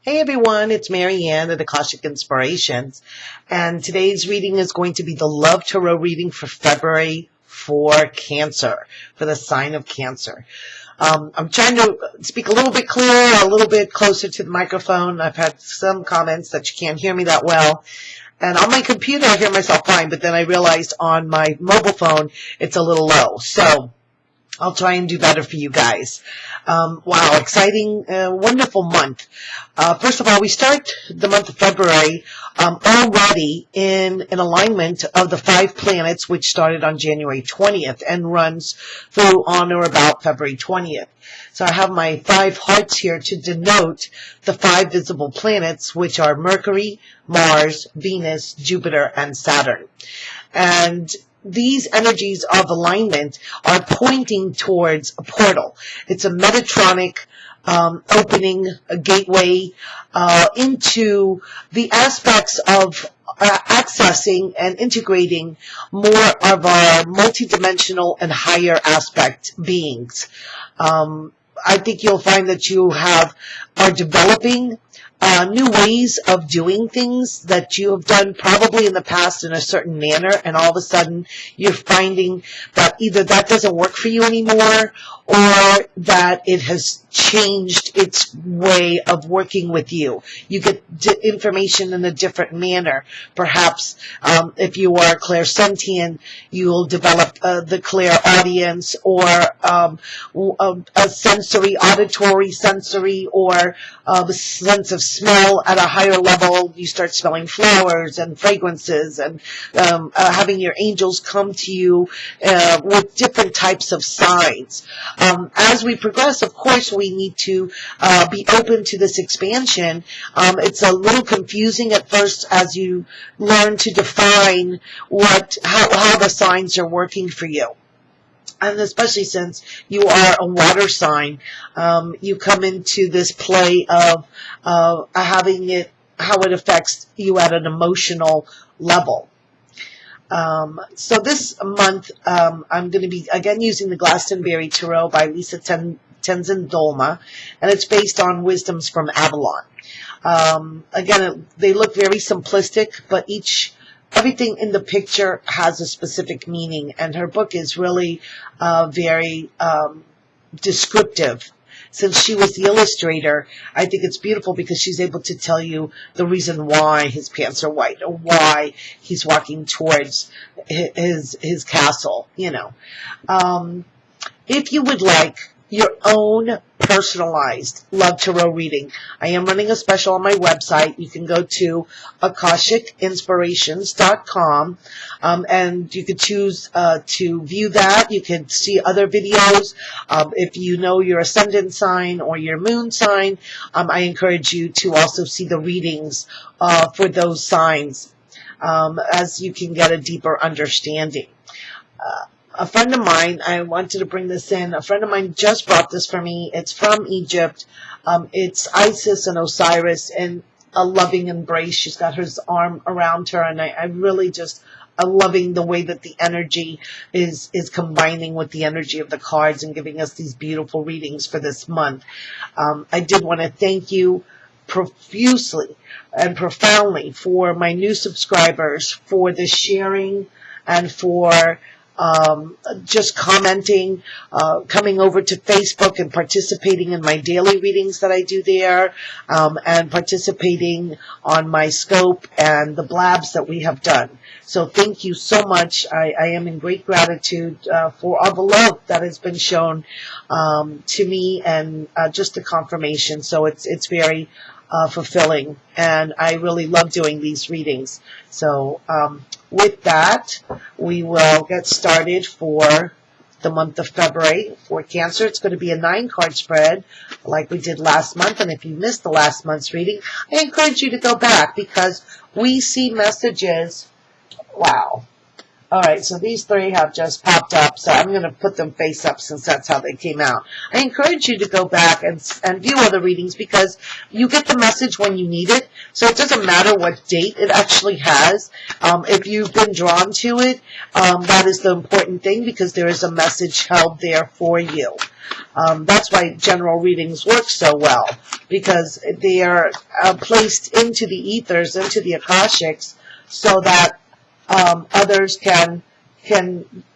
Hey everyone, it's Marianne at Akashic Inspirations, and today's reading is going to be the Love Tarot reading for February for Cancer, for the sign of Cancer. I'm trying to speak a little bit clearer, a little bit closer to the microphone. I've had some comments that you can't hear me that well. And on my computer, I hear myself fine, but then I realized on my mobile phone, it's a little low. So I'll try and do better for you guys. Wow, exciting, wonderful month. First of all, we start the month of February already in an alignment of the 5 planets, which started on January 20th and runs through on or about February 20th. So I have my 5 hearts here to denote the 5 visible planets, which are Mercury, Mars, Venus, Jupiter, and Saturn. And these energies of alignment are pointing towards a portal. It's a Metatronic opening, a gateway into the aspects of accessing and integrating more of our multidimensional and higher aspect beings. I think you'll find that you are developing new ways of doing things that you have done probably in the past in a certain manner, and all of a sudden you're finding that either that doesn't work for you anymore or that it has changed its way of working with you. You get information in a different manner. Perhaps if you are clairsentient, you'll develop the clairaudience, or a sensory, auditory, sensory, or a sense of smell at a higher level. You start smelling flowers and fragrances, and having your angels come to you with different types of signs. As we progress, of course, we need to be open to this expansion. It's a little confusing at first as you learn to define how the signs are working for you. And especially since you are a water sign, you come into this play of having it, how it affects you at an emotional level. So this month, I'm going to be, again, using the Glastonbury Tarot by Lisa Tenzin Dolma, and it's based on Wisdoms from Avalon. Again, they look very simplistic, but everything in the picture has a specific meaning, and her book is really very descriptive. Since she was the illustrator, I think it's beautiful because she's able to tell you the reason why his pants are white, or why he's walking towards his castle, you know. If you would like your own personalized Love Tarot reading, I am running a special on my website. You can go to akashicinspirations.com, and you can choose to view that. You can see other videos. If you know your ascendant sign or your moon sign, I encourage you to also see the readings for those signs, as you can get a deeper understanding. A friend of mine, I wanted to bring this in, a friend of mine just brought this for me. It's from Egypt. It's Isis and Osiris in a loving embrace. She's got her arm around her, and I really just am loving the way that the energy is combining with the energy of the cards and giving us these beautiful readings for this month. I did want to thank you profusely and profoundly for my new subscribers, for the sharing, and for just commenting, coming over to Facebook and participating in my daily readings that I do there, and participating on my scope and the blabs that we have done. So thank you so much. I am in great gratitude for all the love that has been shown to me, and just the confirmation. So it's very fulfilling, and I really love doing these readings. So with that, we will get started for the month of February for Cancer. It's going to be a 9-card spread like we did last month, and if you missed the last month's reading, I encourage you to go back because we see messages. Wow. All right, so these 3 have just popped up, so I'm going to put them face up since that's how they came out. I encourage you to go back and view other readings because you get the message when you need it, so it doesn't matter what date it actually has. If you've been drawn to it, that is the important thing because there is a message held there for you. That's why general readings work so well, because they are placed into the ethers, into the Akashics, so that others can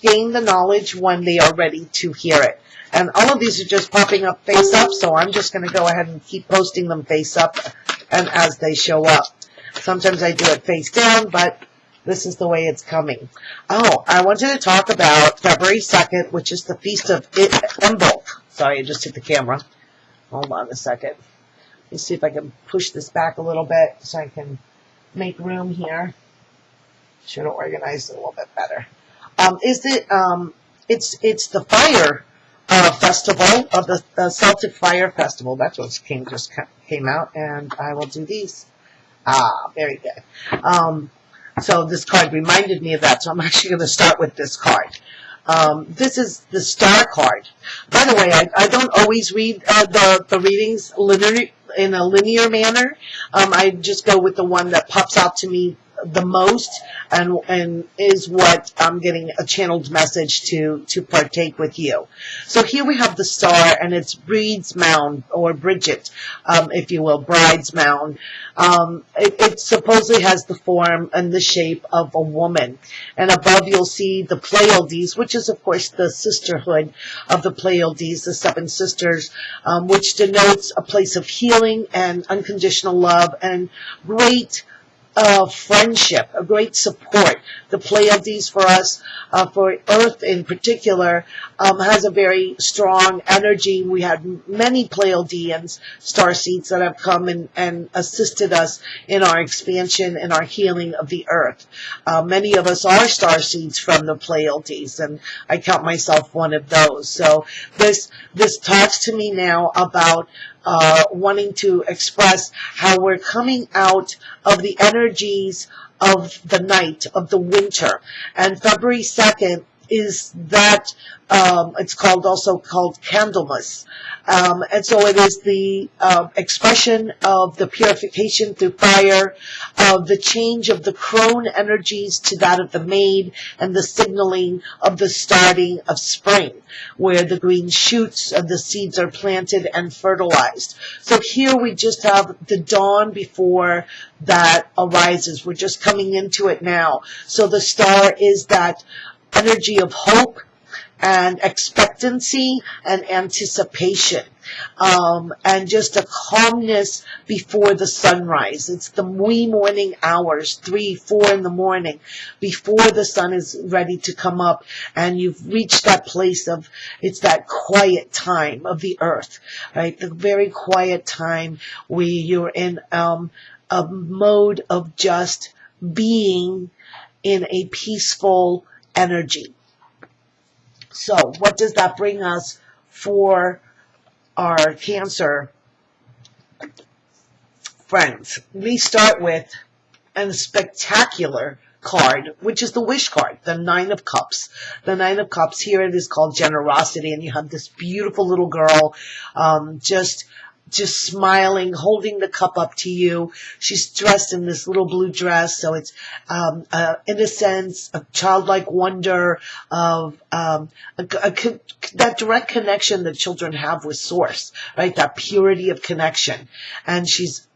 gain the knowledge when they are ready to hear it. And all of these are just popping up face up, so I'm just going to go ahead and keep posting them face up and as they show up. Sometimes I do it face down, but this is the way it's coming. Oh, I wanted to talk about February 2nd, which is the Feast of Imbolc. Sorry, I just hit the camera. Hold on a second. Let me see if I can push this back a little bit so I can make room here. Should have organized it a little bit better. It's the fire festival of the Celtic Fire Festival. That's what just came out, and I will do these. Very good. So this card reminded me of that, so I'm actually going to start with this card. This is the star card. By the way, I don't always read the readings in a linear manner. I just go with the one that pops out to me the most and is what I'm getting a channeled message to partake with you. So here we have the star, and it's Breed's Mound, or Bridget, if you will, Bride's Mound. It supposedly has the form and the shape of a woman. And above you'll see the Pleiades, which is of course the sisterhood of the Pleiades, the seven sisters, which denotes a place of healing and unconditional love and great friendship, a great support. The Pleiades for us, for Earth in particular, has a very strong energy. We had many Pleiadians, starseeds, that have come and assisted us in our expansion and our healing of the Earth. Many of us are starseeds from the Pleiades, and I count myself one of those. So this talks to me now about wanting to express how we're coming out of the energies of the night, of the winter. And February 2nd is that, it's also called Candlemas. And so it is the expression of the purification through fire, of the change of the crone energies to that of the maid, and the signaling of the starting of spring, where the green shoots of the seeds are planted and fertilized. So here we just have the dawn before that arises. We're just coming into it now. So the star is that energy of hope and expectancy and anticipation, and just a calmness before the sunrise. It's the wee morning hours, 3, 4 in the morning, before the sun is ready to come up, and you've reached that place of, it's that quiet time of the earth, right? The very quiet time where you're in a mode of just being in a peaceful energy. So what does that bring us for our Cancer friends? We start with a spectacular card, which is the wish card, the Nine of Cups. The Nine of Cups, here it is called generosity, and you have this beautiful little girl just smiling, holding the cup up to you. She's dressed in this little blue dress, so it's innocence, a childlike wonder, of that direct connection that children have with Source, right? That purity of connection. And she's,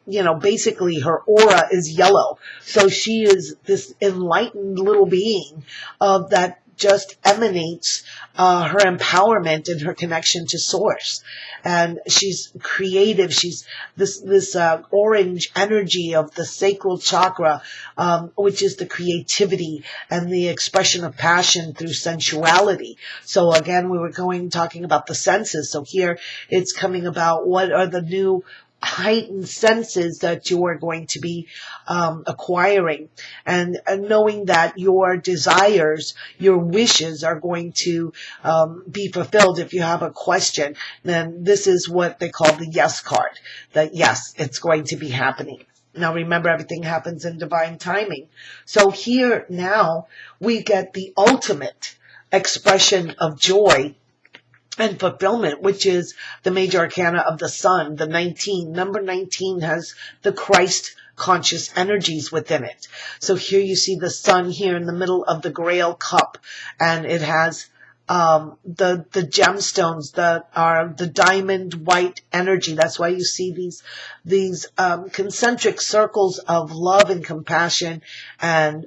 basically her aura is yellow. So she is this enlightened little being that just emanates her empowerment and her connection to Source. And she's creative. She's this orange energy of the sacral chakra, which is the creativity and the expression of passion through sensuality. So again, we were talking about the senses. So here it's coming about what are the new heightened senses that you are going to be acquiring, and knowing that your desires, your wishes are going to be fulfilled. If you have a question, then this is what they call the yes card, that yes, it's going to be happening. Now remember, everything happens in divine timing. So here now we get the ultimate expression of joy and fulfillment, which is the major arcana of the sun, the 19. Number 19 has the Christ conscious energies within it. So here you see the sun here in the middle of the Grail cup, and it has the gemstones that are the diamond white energy. That's why you see these concentric circles of love and compassion, and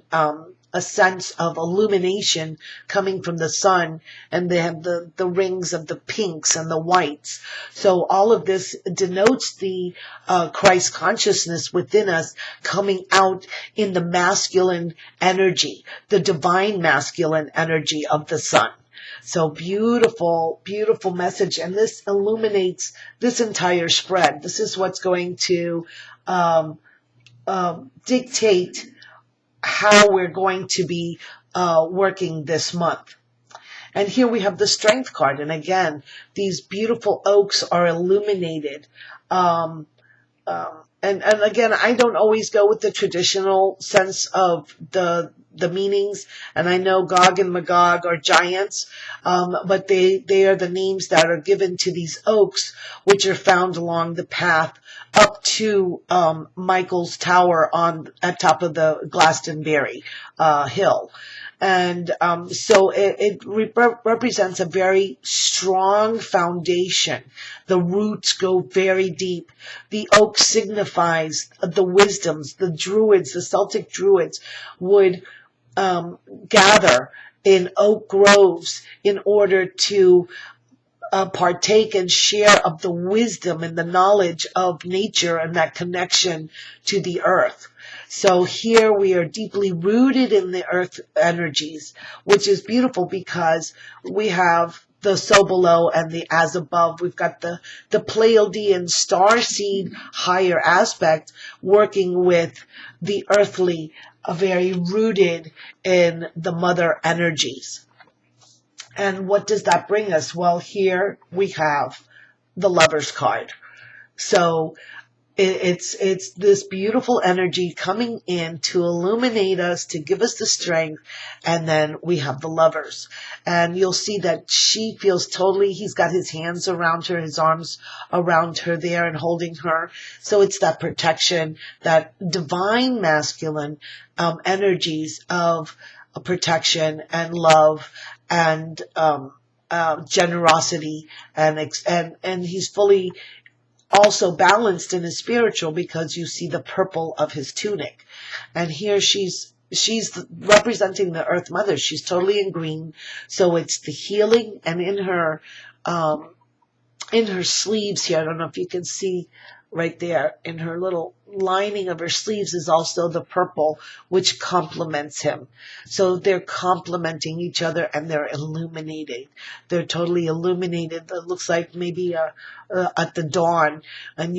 a sense of illumination coming from the sun, and they have the rings of the pinks and the whites. So all of this denotes the Christ consciousness within us coming out in the masculine energy, the divine masculine energy of the sun. So beautiful, beautiful message. And this illuminates this entire spread. This is what's going to dictate how we're going to be working this month. And here we have the Strength card. And again, these beautiful oaks are illuminated. And again, I don't always go with the traditional sense of the meanings. And I know Gog and Magog are giants, but they are the names that are given to these oaks, which are found along the path up to Michael's Tower at top of the Glastonbury hill. And so it represents a very strong foundation. The roots go very deep. The oak signifies the wisdoms. The druids, the Celtic druids, would gather in oak groves in order to partake and share of the wisdom and the knowledge of nature and that connection to the earth. So here we are deeply rooted in the earth energies, which is beautiful because we have the so below and the as above. We've got the Pleiadian starseed higher aspect working with the earthly, very rooted in the mother energies. And what does that bring us? Well, here we have the Lover's card. So it's this beautiful energy coming in to illuminate us, to give us the strength, and then we have the Lovers. And you'll see that she feels totally, he's got his hands around her, his arms around her there and holding her. So it's that protection, that divine masculine energies of protection and love and generosity, and he's fully also balanced in his spiritual, because you see the purple of his tunic. And here she's representing the Earth Mother. She's totally in green, so it's the healing. And in her sleeves here, I don't know if you can see right there, in her little lining of her sleeves is also the purple, which complements him. So they're complementing each other, and they're illuminating. They're totally illuminated. It looks like maybe at the dawn, and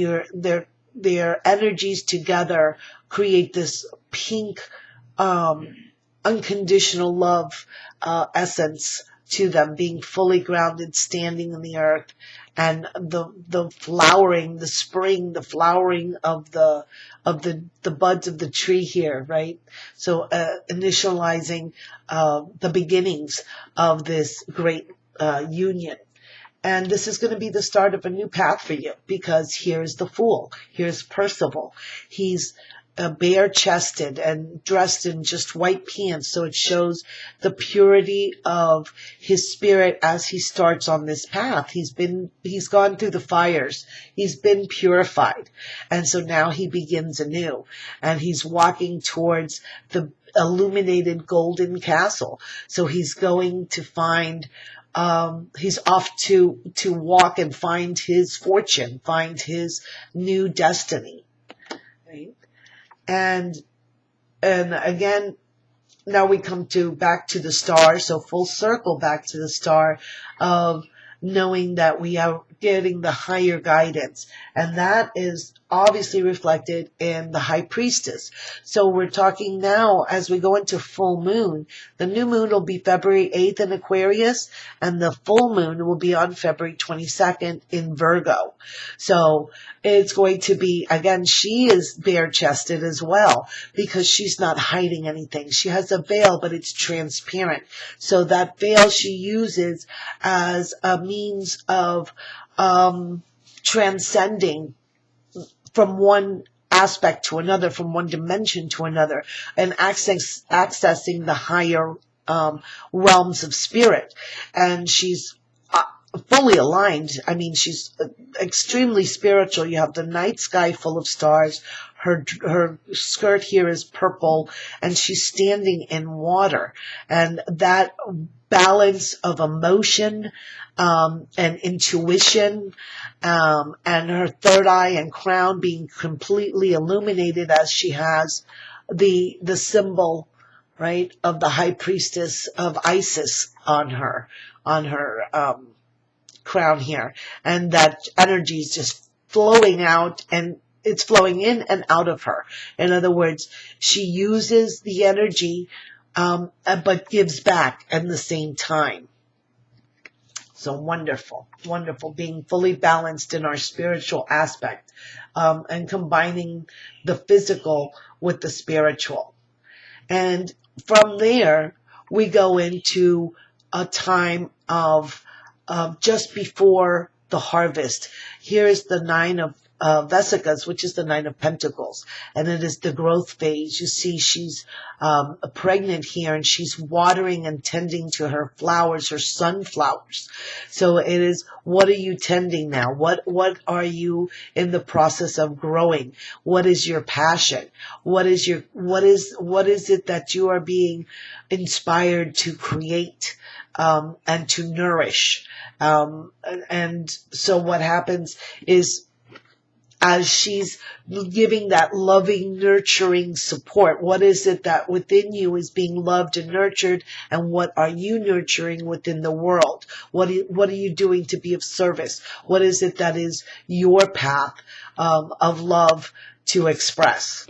their energies together create this pink, unconditional love essence to them, being fully grounded, standing in the earth, and the flowering, the spring, the flowering of the buds of the tree here, right? So initializing the beginnings of this great union. And this is going to be the start of a new path for you, because here's the Fool. Here's Percival. He's bare-chested and dressed in just white pants, so it shows the purity of his spirit as he starts on this path. He's gone through the fires. He's been purified, and so now he begins anew, and he's walking towards the illuminated golden castle. So he's going to find he's off to walk and find his fortune, find his new destiny, right? And again, now we come back to the star, so full circle back to the star of knowing that we are getting the higher guidance. And that is obviously reflected in the High Priestess. So we're talking now, as we go into full moon, the new moon will be February 8th in Aquarius, and the full moon will be on February 22nd in Virgo. So it's going to be, again, she is bare-chested as well, because she's not hiding anything. She has a veil, but it's transparent. So that veil she uses as a means of transcending from one aspect to another, from one dimension to another, and accessing the higher realms of spirit, and she's fully aligned. I mean, she's extremely spiritual. You have the night sky full of stars. Her skirt here is purple, and she's standing in water. And that balance of emotion and intuition, and her third eye and crown being completely illuminated as she has the symbol, right, of the high priestess of Isis on her crown here, and that energy is just flowing out, and it's flowing in and out of her. In other words, she uses the energy, but gives back at the same time. So wonderful, wonderful, being fully balanced in our spiritual aspect, and combining the physical with the spiritual. And from there, we go into a time of just before the harvest. Here is the Nine of Vesicas, which is the Nine of Pentacles, and it is the growth phase. You see, she's pregnant here, and she's watering and tending to her flowers, her sunflowers. So it is, what are you tending now? What are you in the process of growing? What is your passion? What is it that you are being inspired to create, and to nourish? And so what happens is, as she's giving that loving, nurturing support, what is it that within you is being loved and nurtured, and what are you nurturing within the world? What are you doing to be of service? What is it that is your path of love to express?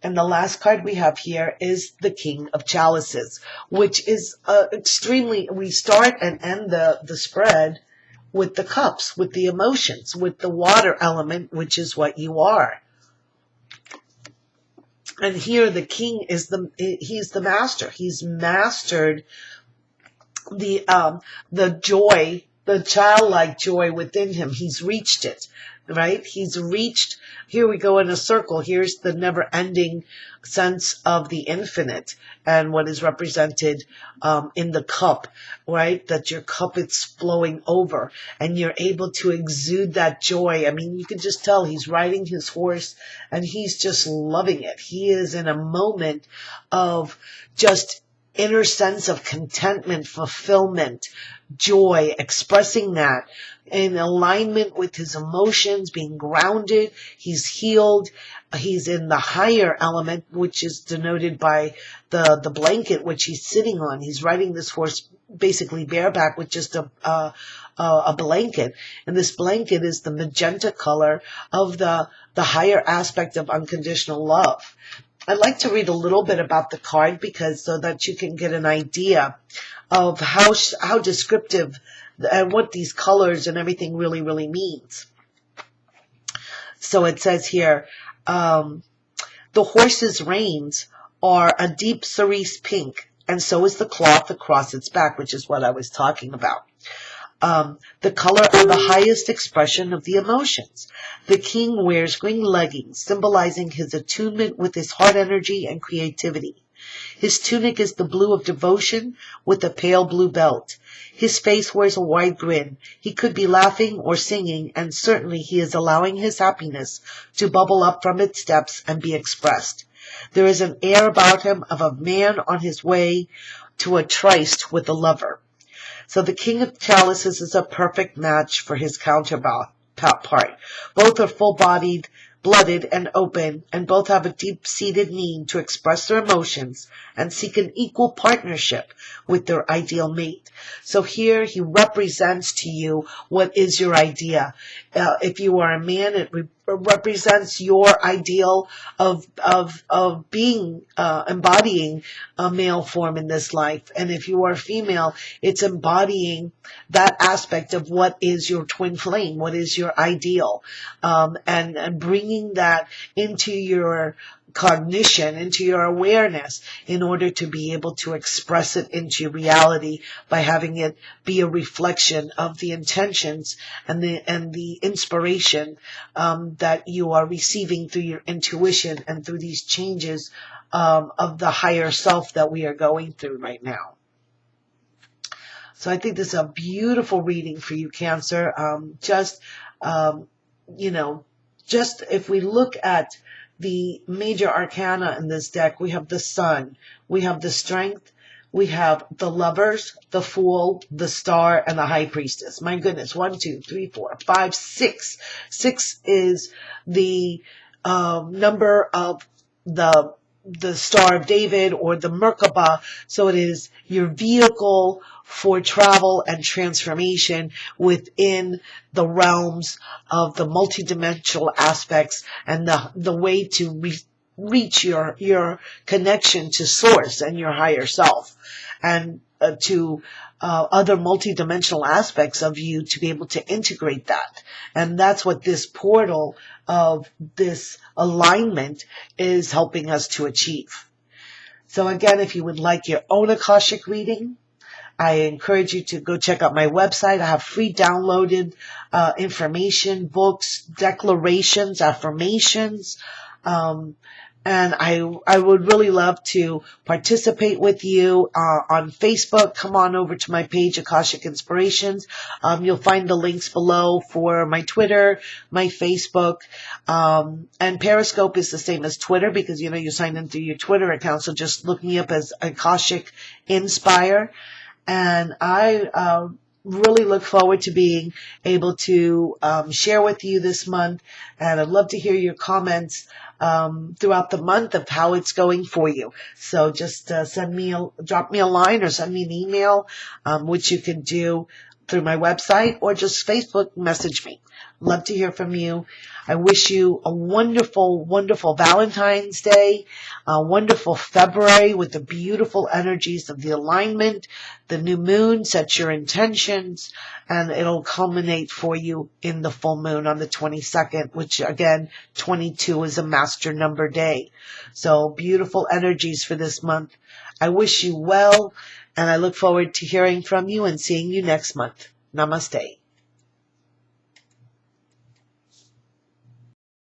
And the last card we have here is the King of Chalices, which is extremely, we start and end the spread with the cups, with the emotions, with the water element, which is what you are. And here the king is he's the master. He's mastered the joy, the childlike joy within him. He's reached it, right? He's reached, here we go in a circle. Here's the never-ending sense of the infinite, and what is represented in the cup, right? That your cup is flowing over, and you're able to exude that joy. I mean, you can just tell he's riding his horse, and he's just loving it. He is in a moment of just inner sense of contentment, fulfillment, joy, expressing that in alignment with his emotions, being grounded. He's healed. He's in the higher element, which is denoted by the blanket which he's sitting on. He's riding this horse basically bareback with just a blanket, and this blanket is the magenta color of the higher aspect of unconditional love. I'd like to read a little bit about the card, because so that you can get an idea of how descriptive and what these colors and everything really, really means. So it says here, the horse's reins are a deep cerise pink, and so is the cloth across its back, which is what I was talking about. The color of the highest expression of the emotions. The king wears green leggings, symbolizing his attunement with his heart energy and creativity. His tunic is the blue of devotion with a pale blue belt. His face wears a wide grin. He could be laughing or singing, and certainly he is allowing his happiness to bubble up from its depths and be expressed. There is an air about him of a man on his way to a tryst with a lover. So the King of Chalices is a perfect match for his counterpart. Both are full-bodied, blooded, and open, and both have a deep-seated need to express their emotions and seek an equal partnership with their ideal mate. So here he represents to you what is your idea. If you are a man, it represents your ideal of being embodying a male form in this life. And if you are female, it's embodying that aspect of what is your twin flame, what is your ideal, and bringing bringing that into your cognition, into your awareness, in order to be able to express it into reality by having it be a reflection of the intentions and the inspiration that you are receiving through your intuition and through these changes of the higher self that we are going through right now. So I think this is a beautiful reading for you, Cancer. Just if we look at the major arcana in this deck, we have the Sun, we have the Strength, we have the Lovers, the Fool, the Star, and the High Priestess. My goodness, 1, 2, 3, 4, 5, 6. 6 is the number of the Star of David, or the Merkaba. So it is your vehicle for travel and transformation within the realms of the multidimensional aspects, and the way to reach your connection to source and your higher self, and to other multidimensional aspects of you, to be able to integrate that. And that's what this portal of this alignment is helping us to achieve. So again, if you would like your own Akashic reading, I encourage you to go check out my website. I have free downloaded information, books, declarations, affirmations, and I would really love to participate with you on Facebook. Come on over to my page, Akashic Inspirations. You'll find the links below for my Twitter, my Facebook, and Periscope is the same as Twitter, because you sign in through your Twitter account. So just look me up as Akashic Inspire. And I really look forward to being able to share with you this month. And I'd love to hear your comments throughout the month of how it's going for you. So just drop me a line or send me an email, which you can do through my website, or just Facebook message me. Love to hear from you. I wish you a wonderful, wonderful Valentine's Day, a wonderful February with the beautiful energies of the alignment. The new moon sets your intentions, and it'll culminate for you in the full moon on the 22nd, which again, 22 is a master number day. So beautiful energies for this month. I wish you well, and I look forward to hearing from you and seeing you next month. Namaste.